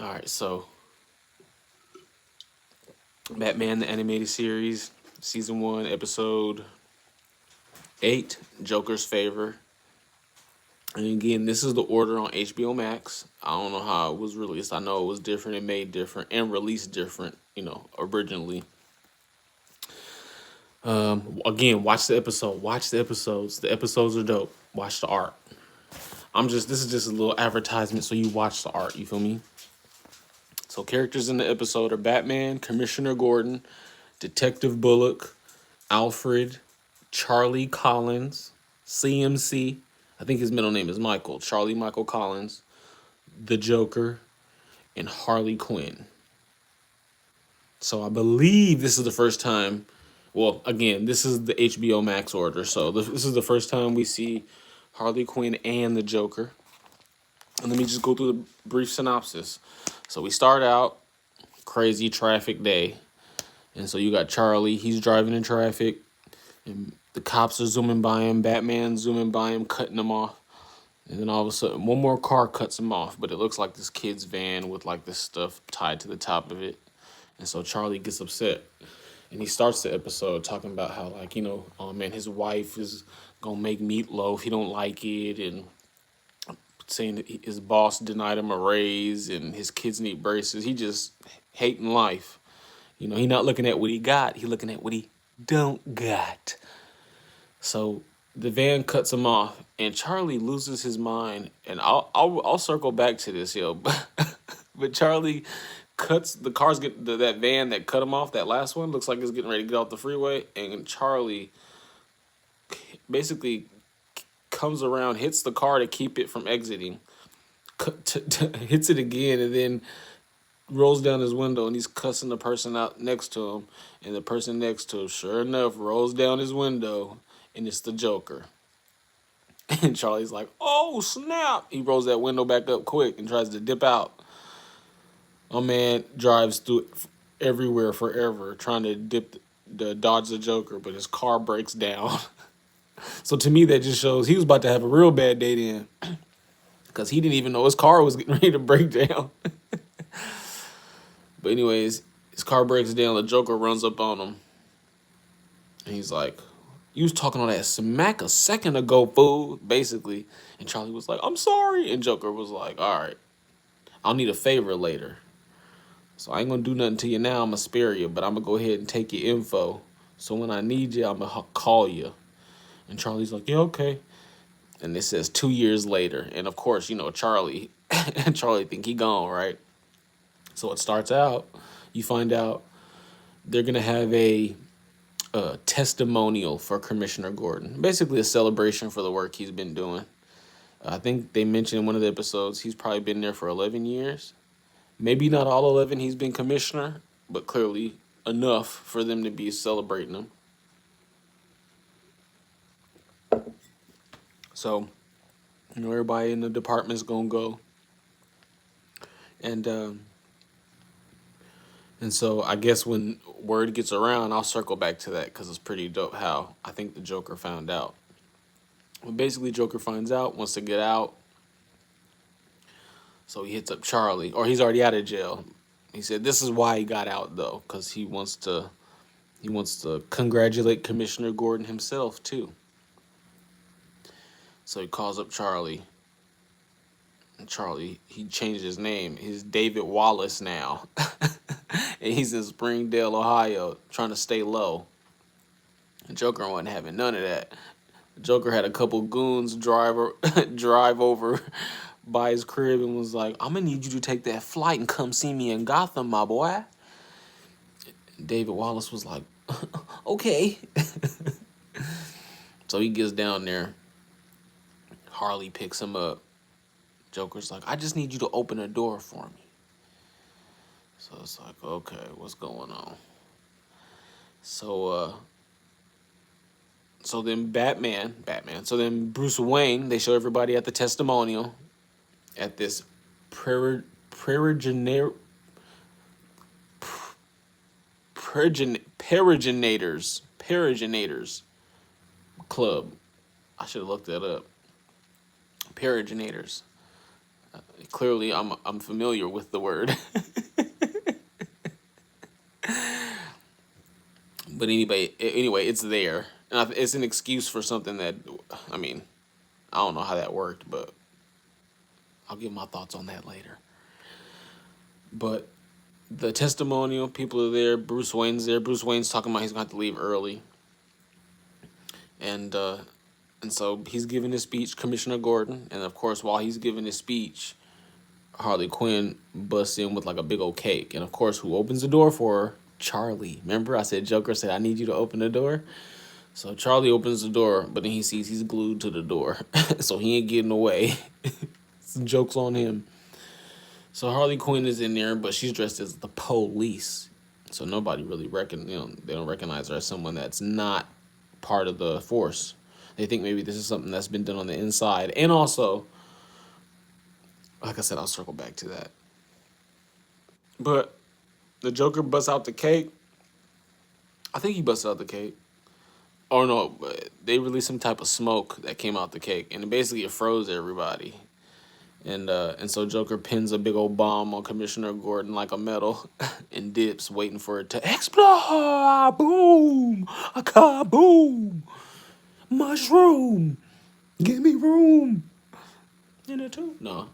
All right, so Batman the Animated Series, Season 1, Episode 8, Joker's Favor. And again, this is the order on HBO Max. I don't know how it was released. I know it was different and made different and released different, originally. Again, watch the episode. Watch the episodes. The episodes are dope. Watch the art. This is just a little advertisement so you watch the art. You feel me? So characters in the episode are Batman, Commissioner Gordon, Detective Bullock, Alfred, Charlie Collins, CMC. I think his middle name is Michael. Charlie Michael Collins, the Joker, and Harley Quinn. So I believe this is the first time. Well, again, this is the HBO Max order. So this is the first time we see Harley Quinn and the Joker. And let me just go through the brief synopsis. So we start out, crazy traffic day. And so you got Charlie, he's driving in traffic. And the cops are zooming by him, Batman zooming by him, cutting him off. And then all of a sudden, one more car cuts him off. But it looks like this kid's van with like this stuff tied to the top of it. And so Charlie gets upset. And he starts the episode talking about how, like, oh man, his wife is going to make meatloaf. He don't like it. And saying that his boss denied him a raise and his kids need braces. He just hating life. He not looking at what he got. He looking at what he don't got. So the van cuts him off and Charlie loses his mind. And I'll circle back to this, yo. But Charlie cuts the cars, that van that cut him off, that last one, looks like it's getting ready to get off the freeway. And Charlie basically comes around, hits the car to keep it from exiting, hits it again, and then rolls down his window, and he's cussing the person out next to him. And the person next to him, sure enough, rolls down his window, and it's the Joker. And Charlie's like, oh, snap. He rolls that window back up quick and tries to dip out. My man drives through everywhere forever trying to dodge the Joker, but his car breaks down. So to me, that just shows he was about to have a real bad day then, because he didn't even know his car was getting ready to break down. But anyways, his car breaks down. The Joker runs up on him. And he's like, you was talking all that smack a second ago, fool, basically. And Charlie was like, I'm sorry. And Joker was like, all right, I'll need a favor later. So I ain't going to do nothing to you now. I'm going to spare you, but I'm going to go ahead and take your info. So when I need you, I'm going to call you. And Charlie's like, yeah, okay. And it says 2 years later. And of course, Charlie think he gone, right? So it starts out, you find out they're going to have a testimonial for Commissioner Gordon. Basically a celebration for the work he's been doing. I think they mentioned in one of the episodes he's probably been there for 11 years. Maybe not all 11 he's been commissioner, but clearly enough for them to be celebrating him. So, everybody in the department's going to go. And so I guess when word gets around, I'll circle back to that because it's pretty dope how I think the Joker found out. But basically, Joker finds out, wants to get out. So he hits up Charlie, or he's already out of jail. He said this is why he got out, though, because he wants to congratulate Commissioner Gordon himself, too. So he calls up Charlie. And Charlie, he changed his name. He's David Wallace now. And he's in Springdale, Ohio, trying to stay low. The Joker wasn't having none of that. The Joker had a couple goons drive over by his crib and was like, I'm going to need you to take that flight and come see me in Gotham, my boy. David Wallace was like, okay. So he gets down there. Harley picks him up. Joker's like, I just need you to open a door for me. So it's like, okay, what's going on? So then Batman. So then Bruce Wayne, they show everybody at the testimonial at this Perigenators club. I should have looked that up. Perigenators. Clearly, I'm familiar with the word. But anyway, it's there, and it's an excuse for something that, I mean, I don't know how that worked, but I'll give my thoughts on that later. But the testimonial, people are there. Bruce Wayne's there. Bruce Wayne's talking about he's going to have to leave early, and so he's giving his speech, Commissioner Gordon, and of course, while he's giving his speech, Harley Quinn busts in with like a big old cake, and of course, who opens the door for her? Charlie. Remember, I said Joker said I need you to open the door. So Charlie opens the door, but then he sees he's glued to the door, so he ain't getting away. Some jokes on him. So Harley Quinn is in there, but she's dressed as the police, so nobody really they don't recognize her as someone that's not part of the force. They think maybe this is something that's been done on the inside, and also, like I said, I'll circle back to that. But the Joker busts out the cake. I think he busts out the cake. Oh no, they released some type of smoke that came out the cake, and basically it froze everybody. And so Joker pins a big old bomb on Commissioner Gordon like a medal, and dips, waiting for it to explode. Boom, a kaboom, mushroom, give me room in a tube. No,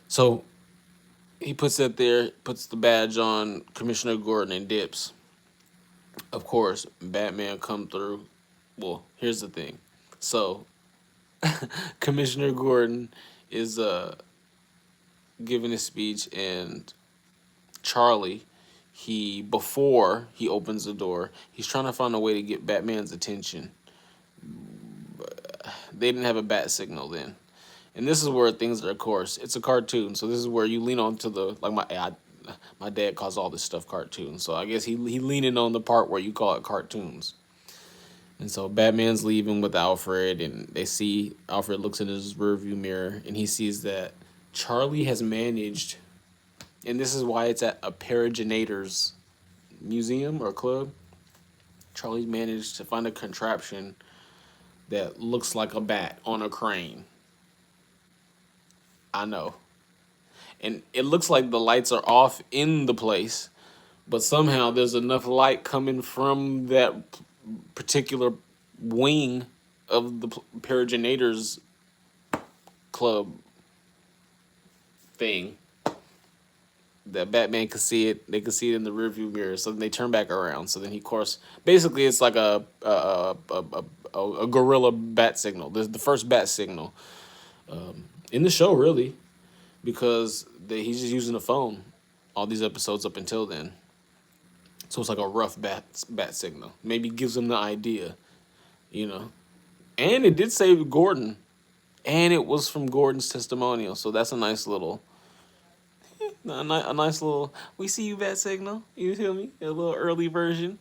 so he puts that there, puts the badge on Commissioner Gordon, and dips. Of course, Batman come through. Well, here's the thing. So, Commissioner Gordon is giving his speech, and Charlie, before he opens the door, he's trying to find a way to get Batman's attention. They didn't have a bat signal then. And this is where things are, of course, it's a cartoon, so this is where you lean on to the, like my dad calls all this stuff cartoons, so I guess he leaning on the part where you call it cartoons. And so Batman's leaving with Alfred, and they see Alfred looks in his rearview mirror, and he sees that Charlie has managed, and this is why it's at a Paraginator's museum or club. Charlie's managed to find a contraption that looks like a bat on a crane. I know. And it looks like the lights are off in the place, but somehow there's enough light coming from that particular wing of the Paraginators Club thing that Batman could see it. They could see it in the rearview mirror, so then they turn back around. So then he, of course, basically it's like a gorilla bat signal. There's the first bat signal in the show, really, because he's just using a phone all these episodes up until then. So it's like a rough bat signal. Maybe gives them the idea, you know. And it did say Gordon, and it was from Gordon's testimonial. So that's a nice little, we see you, bat signal. You feel me? A little early version.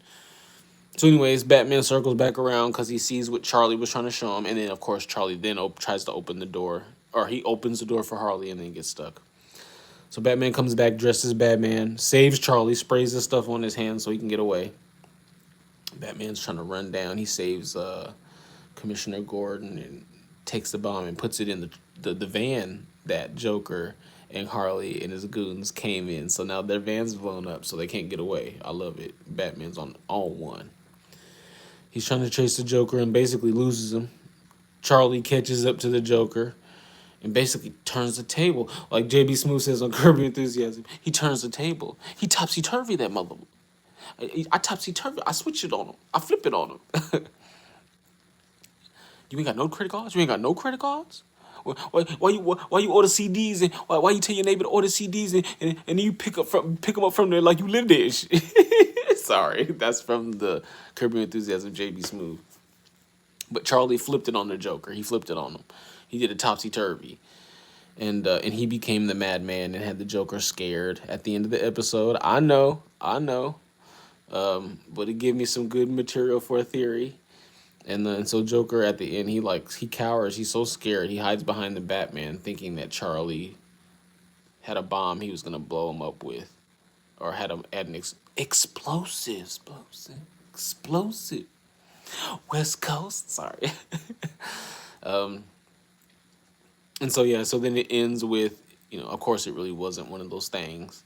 So anyways, Batman circles back around because he sees what Charlie was trying to show him. And then, of course, Charlie then tries to open the door. Or he opens the door for Harley and then gets stuck. So Batman comes back dressed as Batman, saves Charlie, sprays the stuff on his hand so he can get away. Batman's trying to run down. He saves Commissioner Gordon and takes the bomb and puts it in the van that Joker and Harley and his goons came in. So now their van's blown up so they can't get away. I love it. Batman's on one. He's trying to chase the Joker and basically loses him. Charlie catches up to the Joker and basically turns the table. Like J.B. Smoove says on Curb Your Enthusiasm, he turns the table. He topsy-turvy that mother. I topsy-turvy. I switch it on him. I flip it on him. You ain't got no credit cards? You ain't got no credit cards? Why you order CDs and why you tell your neighbor to order CDs and then you pick them up from there like you live there? Sorry, that's from the Curb Your Enthusiasm, J.B. Smoove. But Charlie flipped it on the Joker. He flipped it on him. He did a topsy-turvy. And he became the madman and had the Joker scared at the end of the episode. I know. But it gave me some good material for a theory. And so Joker at the end, he cowers. He's so scared. He hides behind the Batman thinking that Charlie had a bomb he was going to blow him up with. Or had an explosive. West Coast, sorry. And so yeah, so then it ends with, of course it really wasn't one of those things.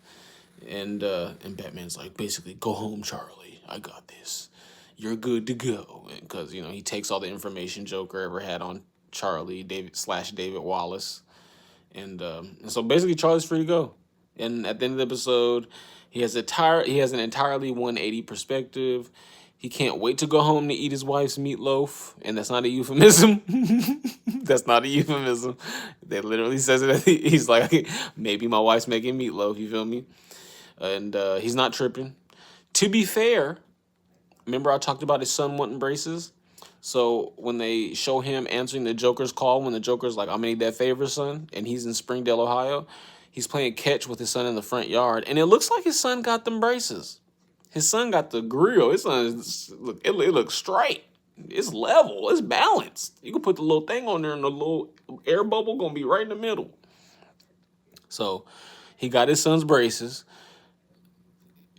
And Batman's like, basically, go home, Charlie. I got this. You're good to go. Because, he takes all the information Joker ever had on Charlie, David Wallace. And so basically Charlie's free to go. And at the end of the episode, he has an entirely 180 perspective. He can't wait to go home to eat his wife's meatloaf, and that's not a euphemism. That's not a euphemism. They literally says it. He's like, maybe my wife's making meatloaf. You feel me? And he's not tripping. To be fair, remember I talked about his son wanting braces? So when they show him answering the Joker's call, when the Joker's like, I'm gonna need that favor, son, and he's in Springdale, Ohio, he's playing catch with his son in the front yard, and it looks like his son got them braces. His son got the grill. His son, it looks straight. It's level. It's balanced. You can put the little thing on there, and the little air bubble gonna be right in the middle. So he got his son's braces.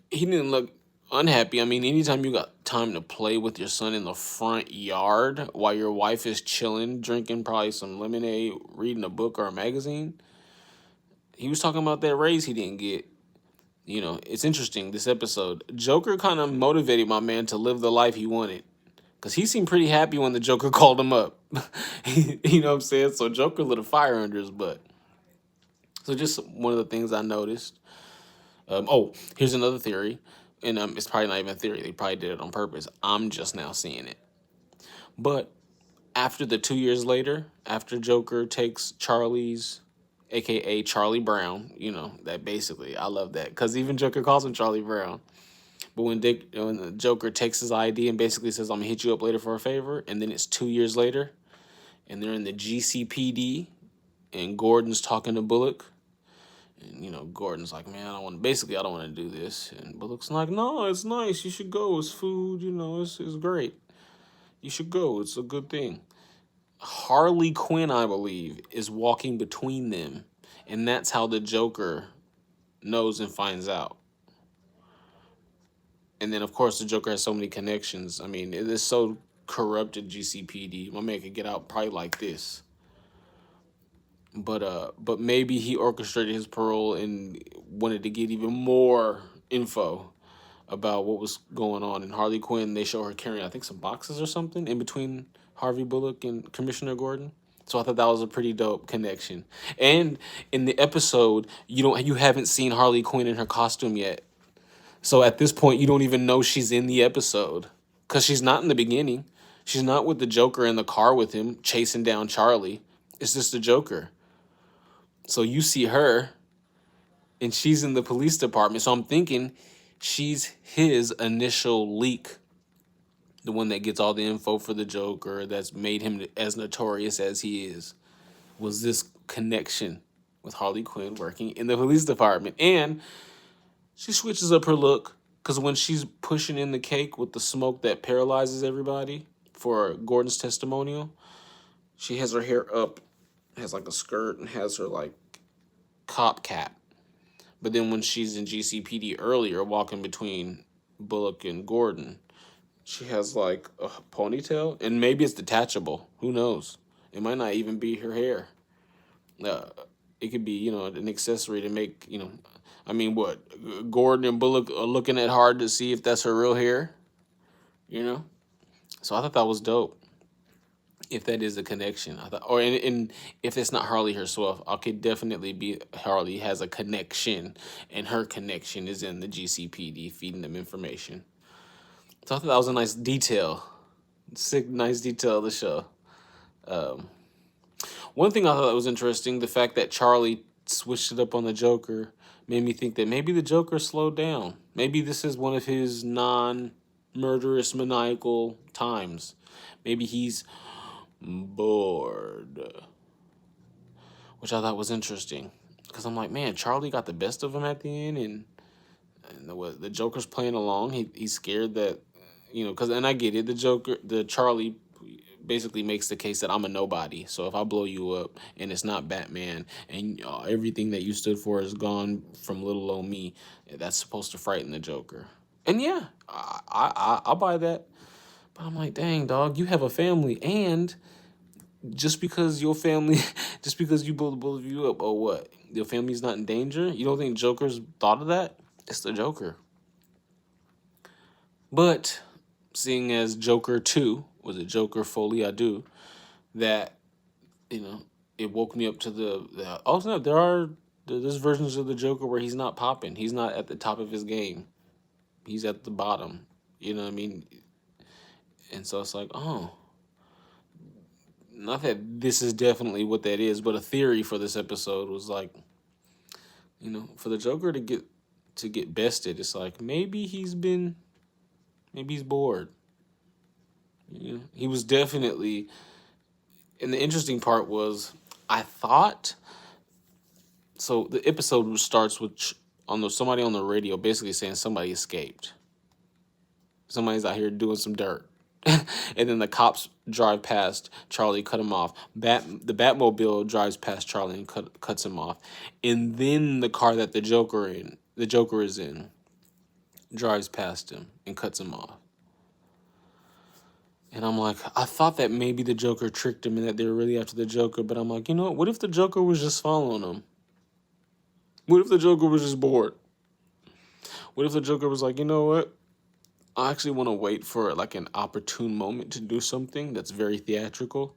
He didn't look unhappy. I mean, anytime you got time to play with your son in the front yard while your wife is chilling, drinking probably some lemonade, reading a book or a magazine, he was talking about that raise he didn't get. It's interesting, this episode. Joker kind of motivated my man to live the life he wanted. Because he seemed pretty happy when the Joker called him up. You know what I'm saying? So Joker lit a fire under his butt. So just one of the things I noticed. Here's another theory. And it's probably not even a theory. They probably did it on purpose. I'm just now seeing it. But after the 2 years later, after Joker takes Charlie's, a.k.a. Charlie Brown, that basically, I love that. Because even Joker calls him Charlie Brown. But when the Joker takes his ID and basically says, I'm going to hit you up later for a favor, and then it's 2 years later, and they're in the GCPD, and Gordon's talking to Bullock. And, Gordon's like, man, I don't want to do this. And Bullock's like, no, it's nice. You should go. It's food. It's great. You should go. It's a good thing. Harley Quinn, I believe, is walking between them. And that's how the Joker knows and finds out. And then, of course, the Joker has so many connections. I mean, it is so corrupted, GCPD. My man could get out probably like this. But maybe he orchestrated his parole and wanted to get even more info about what was going on. And Harley Quinn, they show her carrying, I think, some boxes or something in between Harvey Bullock and Commissioner Gordon. So I thought that was a pretty dope connection. And in the episode, you haven't seen Harley Quinn in her costume yet. So at this point, you don't even know she's in the episode because she's not in the beginning. She's not with the Joker in the car with him chasing down Charlie. It's just the Joker. So you see her, and she's in the police department. So I'm thinking she's his initial leak, the one that gets all the info for the Joker, that's made him as notorious as he is, was this connection with Harley Quinn working in the police department. And she switches up her look, because when she's pushing in the cake with the smoke that paralyzes everybody for Gordon's testimonial, she has her hair up, has like a skirt, and has her like cop cap. But then when she's in GCPD earlier, walking between Bullock and Gordon, she has like a ponytail, and maybe it's detachable. Who knows? It might not even be her hair. It could be, an accessory to make, I mean, what? Gordon and Bullock are looking at hard to see if that's her real hair, So I thought that was dope. If that is a connection, I thought, and if it's not Harley herself, I could definitely be Harley has a connection, and her connection is in the GCPD feeding them information. So I thought that was a nice detail, nice detail of the show. One thing I thought was interesting, the fact that Charlie switched it up on the Joker made me think that maybe the Joker slowed down. Maybe this is one of his non-murderous, maniacal times. Maybe he's bored, which I thought was interesting, because I'm like, man, Charlie got the best of him at the end, and the Joker's playing along. He's scared that, and I get it. The Charlie basically makes the case that I'm a nobody. So if I blow you up and it's not Batman, and everything that you stood for is gone from little old me, that's supposed to frighten the Joker. And yeah, I'll buy that. But I'm like, dang, dog, you have a family, and just because your family, just because you build both of you up, or what? Your family's not in danger? You don't think Joker's thought of that? It's the Joker. But seeing as Joker 2, was it Joker Folie à Deux, that, it woke me up to oh, no, there's versions of the Joker where he's not popping. He's not at the top of his game. He's at the bottom. You know what I mean? And so it's like, oh, not that this is definitely what that is, but a theory for this episode was like, for the Joker to get bested, it's like maybe he's bored. He was definitely, and the interesting part was, I thought, so the episode starts with somebody on the radio basically saying somebody escaped. Somebody's out here doing some dirt. And then the cops drive past Charlie, cut him off. The Batmobile drives past Charlie and cuts him off. And then the car that the Joker is in, drives past him and cuts him off. And I'm like, I thought that maybe the Joker tricked him and that they were really after the Joker. But I'm like, what if the Joker was just following him? What if the Joker was just bored? What if the Joker was like, you know what? I actually want to wait for like an opportune moment to do something that's very theatrical.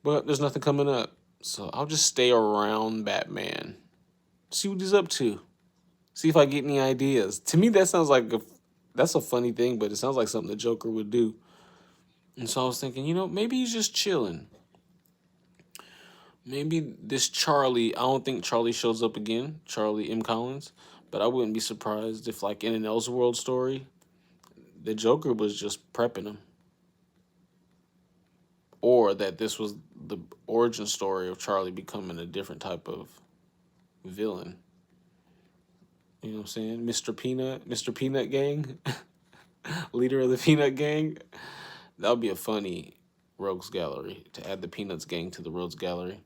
But there's nothing coming up. So I'll just stay around Batman. See what he's up to. See if I get any ideas. To me, that sounds like that's a funny thing, but it sounds like something the Joker would do. And so I was thinking, maybe he's just chilling. Maybe this Charlie, I don't think Charlie shows up again, Charlie M. Collins, but I wouldn't be surprised if, like, in an Elseworld story, the Joker was just prepping him. Or that this was the origin story of Charlie becoming a different type of villain. You know what I'm saying? Mr. Peanut Gang, leader of the Peanut Gang. That would be a funny Rogues Gallery, to add the Peanuts Gang to the Rogues Gallery.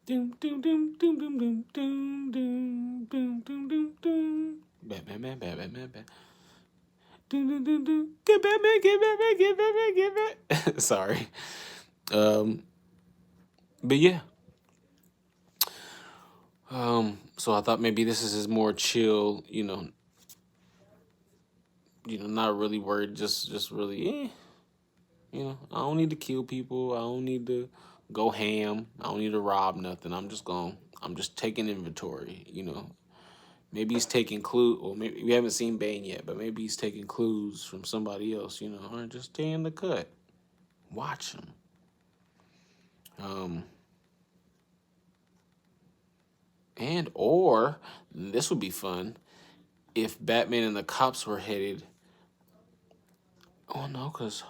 Doom, doom, doom, doom, doom, doom, doom, doom, doom, doom, doom, doom. Batman. Doom, doom, doom, doom. Get Batman, get Batman, get Batman, get Batman. Sorry. But yeah. So I thought maybe this is his more chill, not really worried, just really, I don't need to kill people. I don't need to go ham. I don't need to rob nothing. I'm just taking inventory, Maybe he's taking clues, or maybe we haven't seen Bane yet, but maybe he's taking clues from somebody else, or just stay in the cut. Watch him. Or this would be fun if Batman and the cops were headed. Oh no, because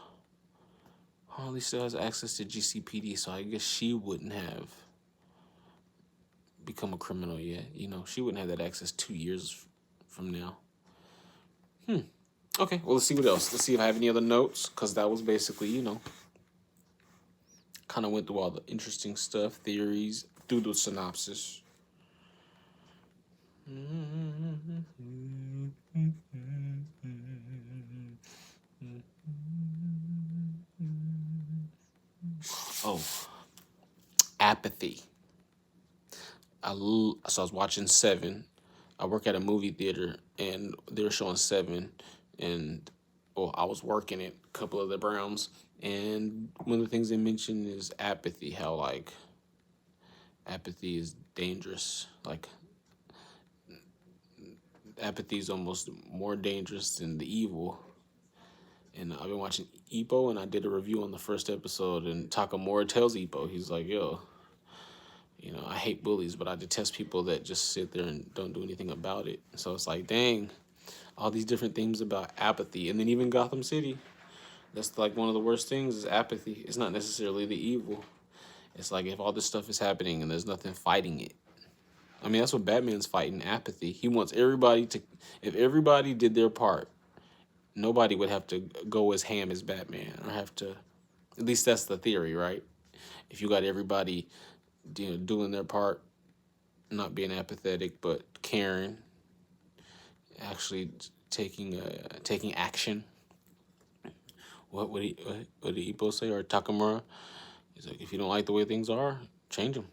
Harley still has access to GCPD, so I guess she wouldn't have become a criminal yet. She wouldn't have that access 2 years from now. Okay, well, let's see what else. Let's see if I have any other notes, because that was basically, kind of went through all the interesting stuff, theories, through the synopsis. Oh, apathy. So I was watching Seven. I work at a movie theater, and they were showing Seven, and I was working at a couple of the Browns, and one of the things they mentioned is apathy. How like apathy is dangerous. Like apathy is almost more dangerous than the evil. And I've been watching Ippo, and I did a review on the first episode, and Takamura tells Ippo, he's like, yo, I hate bullies, but I detest people that just sit there and don't do anything about it. So it's like, dang, all these different themes about apathy. And then even Gotham City, that's like one of the worst things is apathy. It's not necessarily the evil. It's like if all this stuff is happening and there's nothing fighting it. I mean, that's what Batman's fighting, apathy. He wants everybody to, if everybody did their part, nobody would have to go as ham as Batman, or have to, at least that's the theory, right? If you got everybody, doing their part, not being apathetic, but caring, actually taking action, what did Ippo say, or Takamura? He's like, if you don't like the way things are, change them.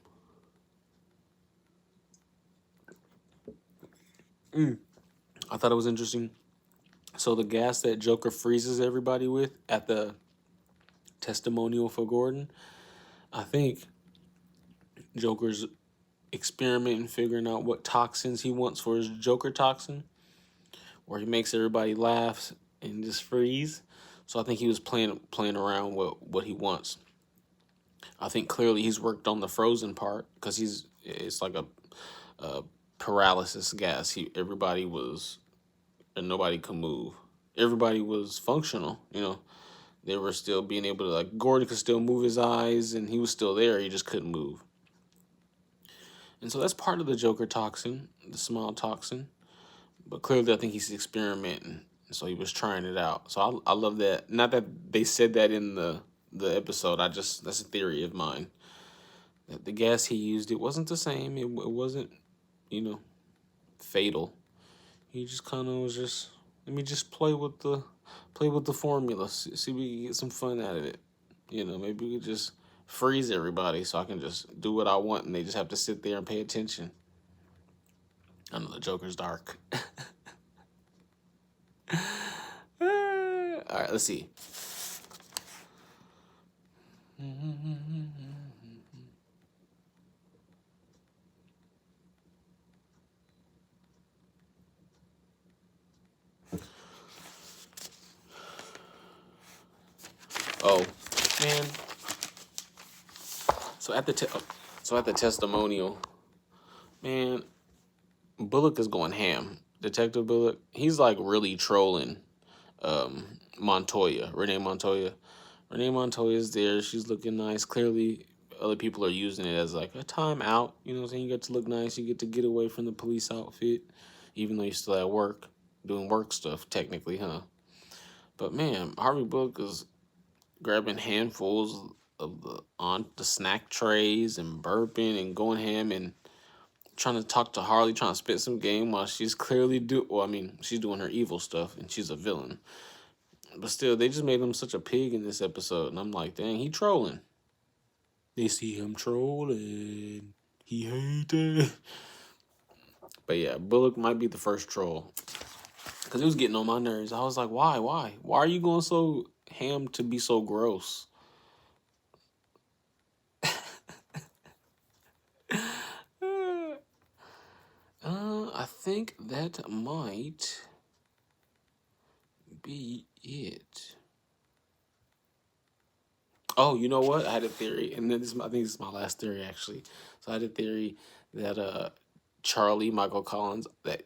I thought it was interesting. So the gas that Joker freezes everybody with at the testimonial for Gordon, I think Joker's experimenting, figuring out what toxins he wants for his Joker toxin, where he makes everybody laugh and just freeze. So I think he was playing around with what he wants. I think clearly he's worked on the frozen part because it's like a paralysis gas. Everybody was, and nobody could move. Everybody was functional, you know. They were still being able to, like, Gordon could still move his eyes and he was still there. He just couldn't move. And so that's part of the Joker toxin, the smile toxin. But clearly I think he's experimenting. So he was trying it out. So I love that. Not that they said that in the episode. That's a theory of mine. That the gas he used, it wasn't the same. It wasn't, you know, fatal. He just kind of was just, let me just play with the formula. See if we can get some fun out of it. You know, maybe we could just freeze everybody so I can just do what I want and they just have to sit there and pay attention. I know the Joker's dark. All right, let's see. Oh, man. So at the testimonial, man, Bullock is going ham. Detective Bullock, he's like really trolling Montoya, Renee Montoya. Renee Montoya's there. She's looking nice. Clearly, other people are using it as like a timeout. You know what I'm saying? You get to look nice. You get to get away from the police outfit, even though you're still at work, doing work stuff, technically, huh? But man, Harvey Bullock is grabbing handfuls of the snack trays and burping and going ham and trying to talk to Harley, trying to spit some game while she's clearly she's doing her evil stuff and she's a villain. But still, they just made him such a pig in this episode, and I'm like, dang, he trolling. They see him trolling. He hate it. But yeah, Bullock might be the first troll. Because it was getting on my nerves. I was like, why? Why are you going so ham to be so gross? I think that might be it. Oh, you know what? I had a theory, and then I think this is my last theory actually. So I had a theory that Charlie Michael Collins, that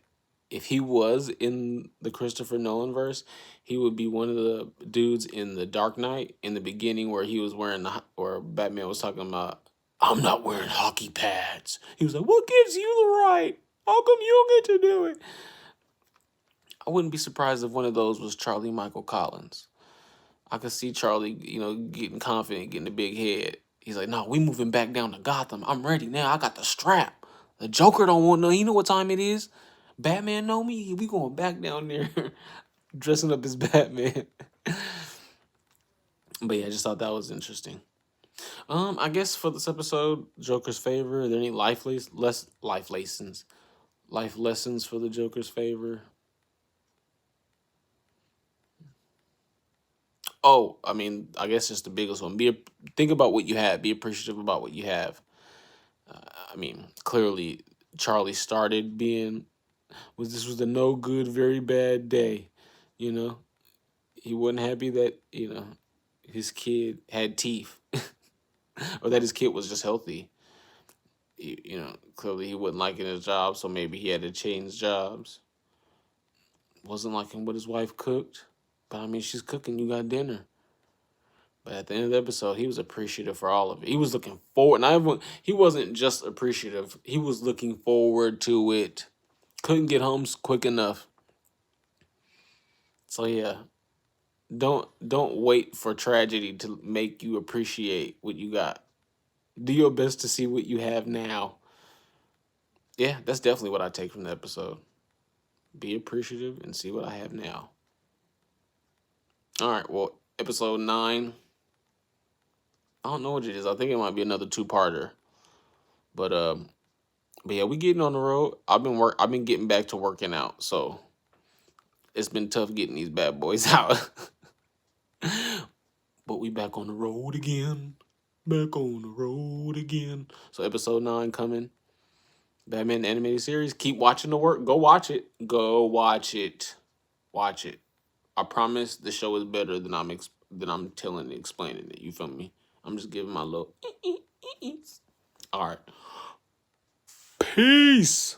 if he was in the Christopher Nolan verse, he would be one of the dudes in the Dark Knight in the beginning where he was wearing where Batman was talking about, I'm not wearing hockey pads. He was like, what gives you the right? How come you don't get to do it? I wouldn't be surprised if one of those was Charlie Michael Collins. I could see Charlie, getting confident, getting a big head. He's like, no, we moving back down to Gotham. I'm ready now. I got the strap. The Joker don't want no. You know what time it is? Batman know me. We going back down there, dressing up as Batman. But yeah, I just thought that was interesting. I guess for this episode, Joker's favor. Are there any life lessons for the Joker's favor? Oh, I mean, I guess it's the biggest one. Think about what you have. Be appreciative about what you have. I mean, clearly, Charlie started this was a no good, very bad day. You know, he wasn't happy that his kid had teeth, or that his kid was just healthy. Clearly he wasn't liking his job, so maybe he had to change jobs. Wasn't liking what his wife cooked, but I mean, she's cooking. You got dinner. But at the end of the episode, he was appreciative for all of it. He was looking forward. He wasn't just appreciative. He was looking forward to it. Couldn't get home quick enough. So yeah, don't wait for tragedy to make you appreciate what you got. Do your best to see what you have now. Yeah, that's definitely what I take from the episode. Be appreciative and see what I have now. All right, well, episode 9. I don't know what it is. I think it might be another 2-parter. But yeah, we getting on the road. I've been getting back to working out, so it's been tough getting these bad boys out. But we back on the road again. Back on the road again. So episode 9 coming. Batman animated series. Keep watching the work. Go watch it. Go watch it. Watch it. I promise the show is better than I'm telling and explaining it. You feel me? I'm just giving my little. All right. Peace.